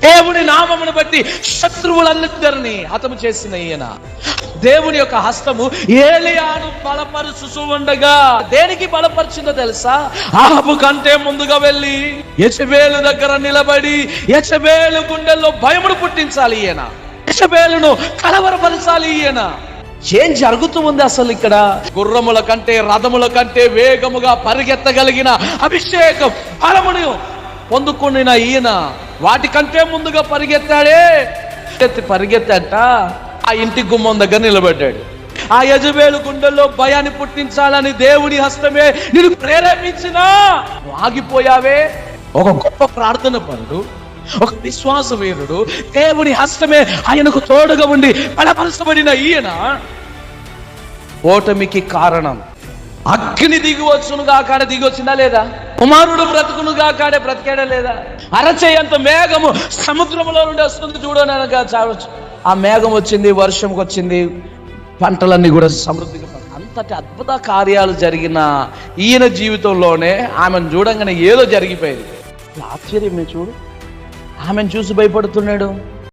దేవుని నామమును బట్టి శత్రువులందరినీ హతము చేసిన ఈయన. దేవుని యొక్క హస్తము ఏలియాను బలపరుచు ఉండగా దేనికి బలపరిచిందో తెలుసా? ఆహాబు కంటే ముందుగా వెళ్ళి యెజబేలు దగ్గర నిలబడి యెజబేలు గుండెల్లో భయమును పుట్టించాలి ఈయన, యెజబేలును కలవరపరచాలి ఈయన. ఏం జరుగుతూ ఉంది అసలు ఇక్కడ? గుర్రముల కంటే రథముల కంటే వేగముగా పరిగెత్తగలిగిన అభిషేకం బలమును పొందుకున్న ఈయన వాటికంటే ముందుగా పరిగెత్తాట ఆ ఇంటి గుమ్మం దగ్గర నిలబడ్డాడు. ఆ యెజబేలు గుండెల్లో భయాన్ని పుట్టించాలని దేవుని హస్తమే నిన్ను ప్రేరేపించినా ఆగిపోయావే. ఒక గొప్ప ప్రార్థన పరుడు, ఒక విశ్వాస వీరుడు, దేవుని హస్తమే ఆయనకు తోడుగా ఉండి బలపరచబడిన ఈయన ఓటమికి కారణం. అగ్ని దిగివచ్చునుగా కాడ దిగి వచ్చిందా లేదా? కుమారుడు బ్రతుకునుగా కాడే బ్రతికాడా లేదా? అరచేయంత మేఘము సముద్రంలో నుండి వస్తుంది చూడనగా చావచ్చు. ఆ మేఘం వచ్చింది, వర్షం వచ్చింది, పంటలన్నీ కూడా సమృద్ధిగా. అంతటి అద్భుత కార్యాలు జరిగిన ఈయన జీవితంలోనే ఆమెను చూడంగానే ఏదో జరిగిపోయింది. ఆశ్చర్యమే చూడు, ఆమెను చూసి భయపడుతున్నాడు.